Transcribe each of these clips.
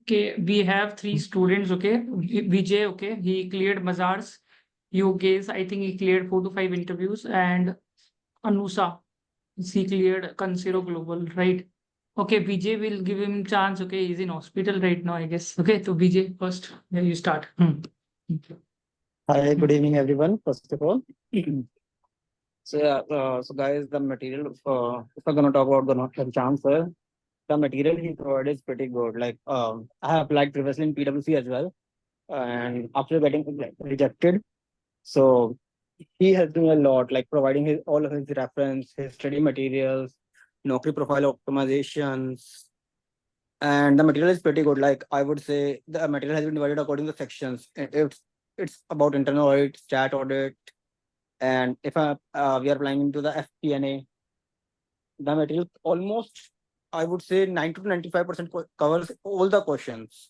Okay, we have 3 students. Okay, Vijay. Okay, he cleared Mazars. Yogesh, I think he cleared 4 to 5 interviews, and Anusa, she cleared Consider Global, right? Okay, Vijay will give him chance. Okay, he's in hospital right now, I guess. Okay, so Vijay first. Yeah, you start. Hi, good evening, everyone. First of all, so guys, the material. If I'm gonna talk about the chancer, the material he provided is pretty good. Like, I have applied previously in PwC as well, and after getting rejected, so he has done a lot, like providing his all of his reference, his study materials, Naukri profile optimizations, and the material is pretty good. Like I would say, the material has been divided according to sections. It's about internal audit, stat audit, and if we are applying into the FP&A, the material almost, I would say, 90 to 95% covers all the questions.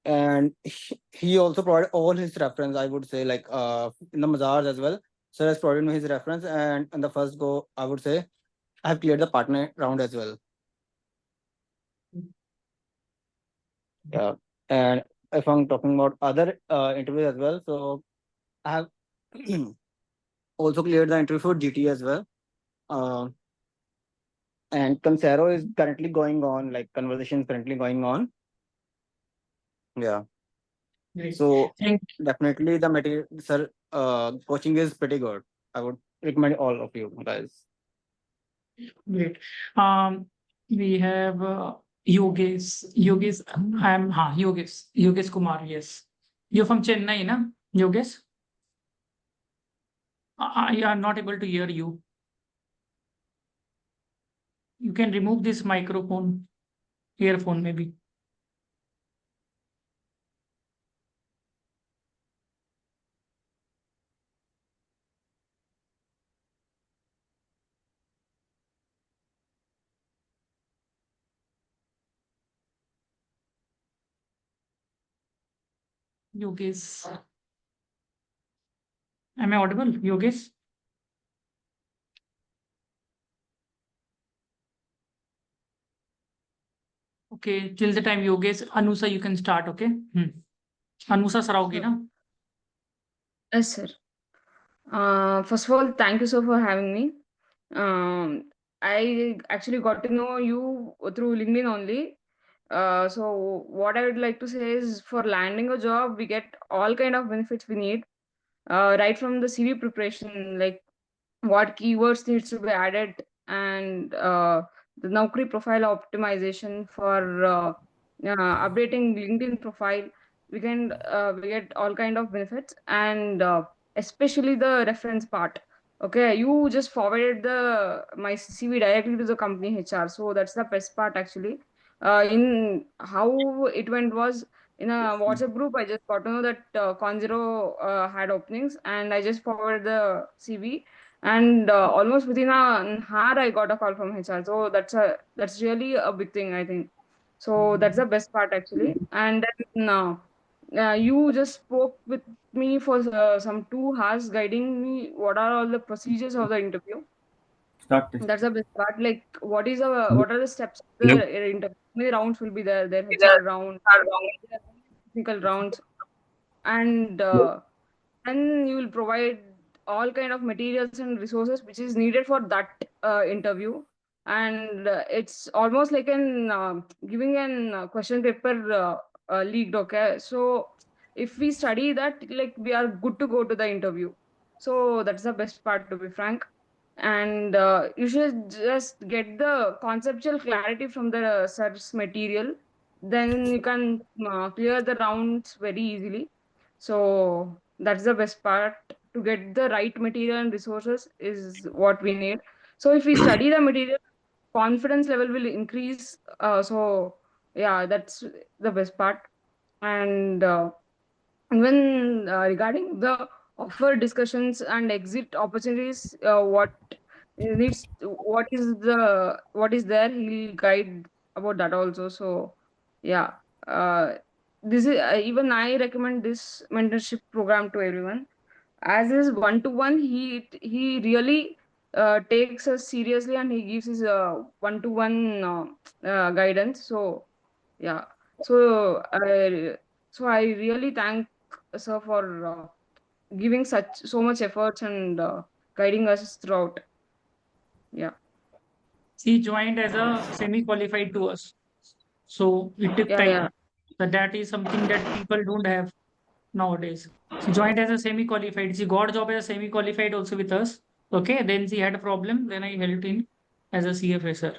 And he also provided all his reference, I would say, like in the Mazars as well. So has provided me his reference, and in the first go, I would say I have cleared the partner round as well. Yeah. And if I'm talking about other interviews as well, so I have also cleared the interview for GT as well. Uh, and Consero is currently going on, like conversation is currently going on. Yeah. Great. So Thank definitely the material, sir, coaching is pretty good. I would recommend all of you guys. Great. We have Yogesh. Yogesh, Yogesh Kumar. Yes, you're from Chennai, na? Yogesh. I am not able to hear you. You can remove this microphone, earphone maybe. Yogesh. Am I audible, Yogesh? Okay, till the time Yogesh, Anusa, you can start, okay? Anusa Saraogi, na? Yes, sir. First of all, thank you so for having me. I actually got to know you through LinkedIn only. So what I would like to say is, for landing a job, we get all kind of benefits we need. Right from the CV preparation, like what keywords needs to be added, and the Naukri profile optimization for updating LinkedIn profile. We get all kind of benefits, and especially the reference part. Okay, you just forwarded the my CV directly to the company HR, so that's the best part actually. In how it went was, in a WhatsApp group, I just got to know that Conzero had openings, and I just forwarded the CV, and almost within an hour I got a call from HR. So that's really a big thing, I think. So that's the best part actually. And then you just spoke with me for some 2 hours, guiding me what are all the procedures of the interview. That's the best part. Like, what are the steps of the interview? How many rounds will be there? Their HR round, technical rounds, and then you will provide all kind of materials and resources which is needed for that interview. And it's almost like an giving an question paper leaked. Okay, so if we study that, like, we are good to go to the interview. So that's the best part, to be frank. And you should just get the conceptual clarity from the search material, then you can clear the rounds very easily. So that's the best part. To get the right material and resources is what we need. So if we study the material, confidence level will increase. So yeah, that's the best part. And when regarding the offer discussions and exit opportunities, what is there, he'll guide about that also. So yeah, this is even I recommend this mentorship program to everyone, as is one to one. He really takes us seriously and he gives his one-to-one guidance. So yeah, so I really thank sir for giving so much efforts and guiding us throughout. Yeah, He joined as a semi-qualified to us. So it took yeah, yeah. time. But that is something that people don't have nowadays. She joined as a semi-qualified. She got job as a semi-qualified also with us. Okay, then she had a problem. Then I helped in as a CFSR.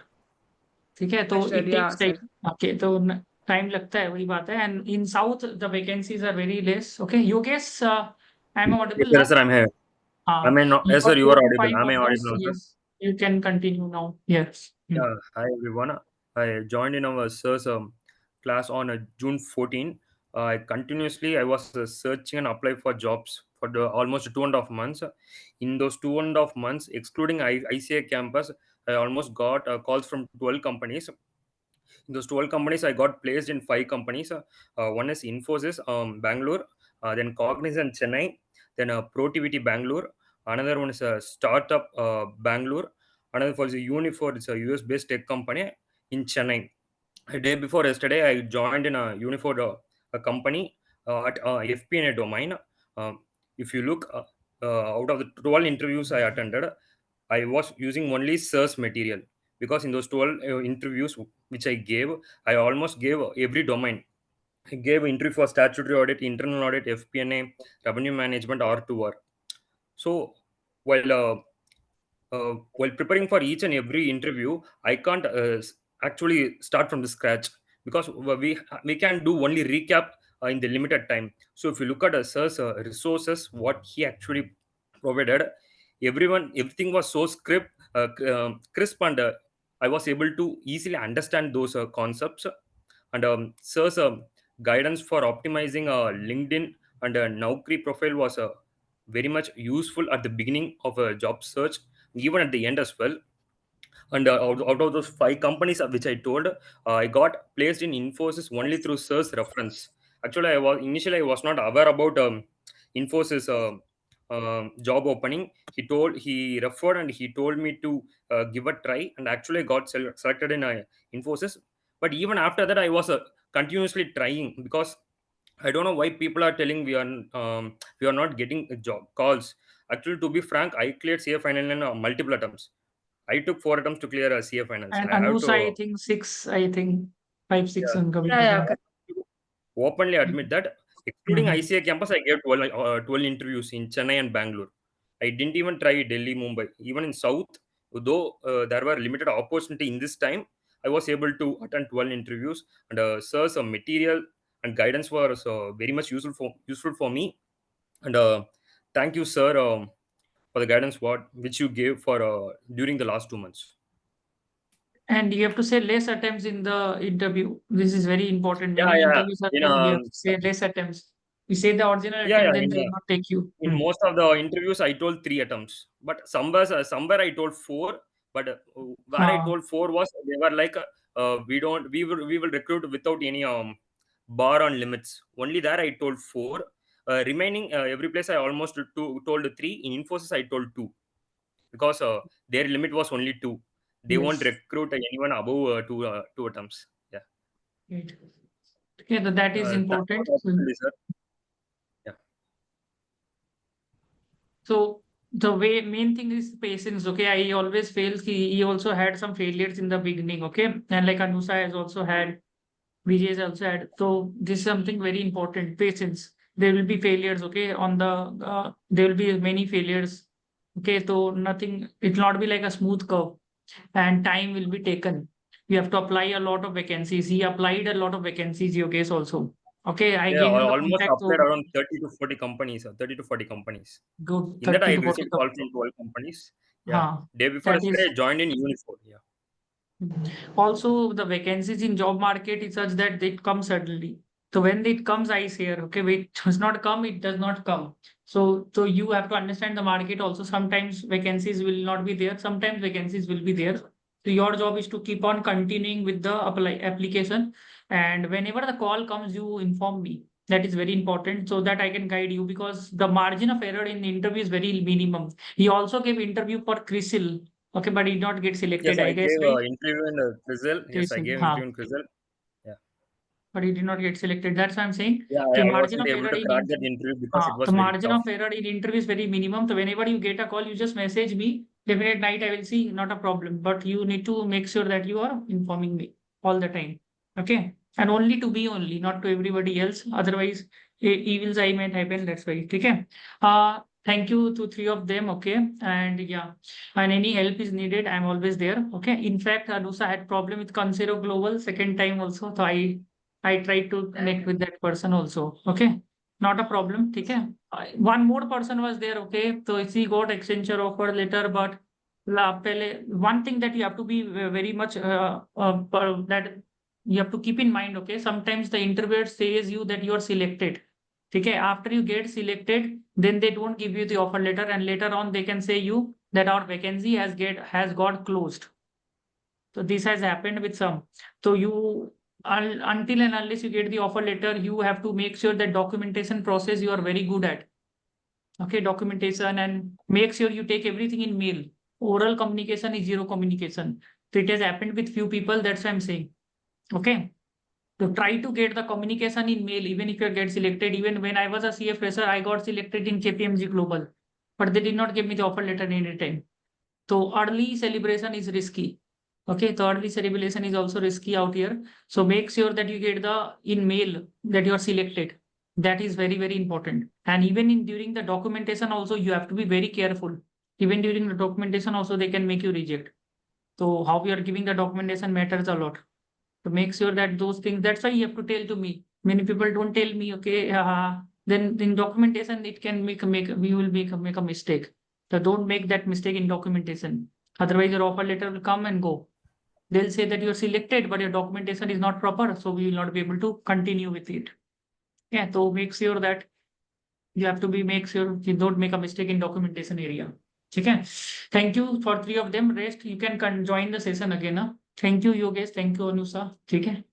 ठीक है, तो Understood. it Yeah, takes time. sir. Okay, तो time लगता है, वही बात है. And in South the vacancies are very less. Okay, Yogesh, I'm audible Yes, now. sir, I'm here. हाँ, you Yes, got sir, you four are to audible. five Am I offers. audible also? Yes, you can continue now. Yes. Yeah, hi everyone. I joined in our SIRS class on June 14. I was searching and apply for jobs for the almost 2.5 months. In those 2.5 months, excluding ICA campus, I almost got calls from 12 companies. In those 12 companies, I got placed in 5 companies. One is Infosys, Bangalore, then Cognizant Chennai, then Protivity Bangalore. Another one is a startup Bangalore. Another for the Unifor, it's a US based tech company in Chennai. A day before yesterday, I joined in a Unifor a company at FP&A domain. If you look out of the 12 interviews I attended, I was using only SIRS material because in those 12 interviews which I gave, I almost gave every domain. I gave interview for statutory audit, internal audit, FP&A, revenue management, R2R. So while while preparing for each and every interview, I can't actually start from the scratch because we can do only recap in the limited time. So if you look at sir's resources, what he actually provided, everything was so crisp, and I was able to easily understand those concepts. And sir's guidance for optimizing LinkedIn and Naukri profile was very much useful at the beginning of a job search, even at the end as well. And out of those 5 companies which I told, I got placed in Infosys only through Sir's reference. Actually, I was not aware about Infosys job opening. He referred and he told me to give a try, and actually I got selected in Infosys. But even after that, I was continuously trying because I don't know why people are telling we are not getting job calls. Actually, to be frank, I cleared CA final in multiple attempts. I took 4 attempts to clear a CA finals. And I have Anusa, I to think 6, I think 5, 6 yeah, उनका भी Yeah, yeah. था. Correct. openly admit that excluding Mhm. ICA campus, I gave 12 interviews in Chennai and Bangalore. I didn't even try Delhi, Mumbai. Even in South, though there were limited opportunity in this time, I was able to attend 12 interviews, and sir, some material and guidance was very much useful for me. And thank you, sir, for the guidance which you gave for during the last 2 months. And you have to say less attempts in the interview. This is very important. When Yeah, yeah. interviews are In there, we have to say less attempts. You say the original yeah, attempt, yeah. then they will not take you. In most of the interviews, I told 3 attempts, but somewhere I told 4. But where I हाँ, told 4 was they were like, we will recruit without any bar on limits. Only there I told 4. Remaining every place I almost told 3. In Infosys I told 2 because their limit was only 2. They won't yes. recruit anyone above 2 attempts. Yeah. Right. Okay, that is That's important. what happened, sir. Yeah. So the main thing is patience. Okay, I always fails. He also had some failures in the beginning. Okay, and like Anusa has also had, Vijay has also had. So this is something very important. Patience. There will be failures. Okay, on the there will be many failures. Okay, so nothing. It will not be like a smooth curve, and time will be taken. You have to apply a lot of vacancies. He applied a lot of vacancies. Your case also. Okay, I Yeah, gave I him the almost contact. applied So around 30 to 40 companies, 30 to 40 companies. good, In that, I 30 to 40. received call from 12 companies. Yeah. Huh. Day before That yesterday, is I joined in Unifor. Yeah. also the vacancies in job market is such that it comes suddenly. So when it comes, I say, okay, wait, does not come, it does not come. So you have to understand the market also. Sometimes vacancies will not be there, sometimes vacancies will be there. So your job is to keep on continuing with the application. And whenever the call comes, you inform me. That is very important so that I can guide you, because the margin of error in the interview is very minimum. He also gave interview for CRISIL, okay, but he did not get Yes, selected, I I guess, gave right? interview in Crisil. Yes, I CRISIL, gave huh. interview in Crisil. Yeah. But he did not get selected. That's why I'm saying Yeah, the I margin wasn't of able error to in crack that interview because it the was very margin tough. of error in interview is very minimum. So whenever you get a call, you just message me. Definite night I will see, not a problem. But you need to make sure that you are informing me all the time. Okay. And only to me only, not to everybody else. Otherwise, evils I might happen. That's why. Okay. Thank you to three of them. Okay. And yeah, and any help is needed, I'm always there. Okay. In fact, Anusa had problem with Consero Global second time also. So I tried to connect with that person also. Okay. Not a problem. Okay. One more person was there. Okay. So he got Accenture offer later, but one thing that you have to be very much that you have to keep in mind. Okay. Sometimes the interviewer says you that you are selected. Okay. After you get selected, then they don't give you the offer letter, and later on they can say you that our vacancy has got closed. So this has happened with some. So you until and unless you get the offer letter, you have to make sure that documentation process you are very good at. Okay, documentation, and make sure you take everything in mail. Oral communication is zero communication. So it has happened with few people. That's what I'm saying. Okay. So try to get the communication in mail, even if you get selected. Even when I was a CF fresher, I got selected in KPMG Global, but they did not give me the offer letter any time. So early celebration is risky. Okay, so early celebration is also risky out here. So make sure that you get the in mail that you are selected. That is very, very important. And even in during the documentation also, you have to be very careful. Even during the documentation also, they can make you reject. So how you are giving the documentation matters a lot. So make sure that those things, that's why you have to tell to me. Many people don't tell me, okay, then in documentation, it can we will make a mistake. So don't make that mistake in documentation. Otherwise, your offer letter will come and go. They'll say that you're selected, but your documentation is not proper, so we will not be able to continue with it. Yeah, so make sure that you have to make sure you don't make a mistake in documentation area. Okay. Thank you for three of them. Rest, you can join the session again. Thank you, Yogesh. Thank you, Anusa. Okay.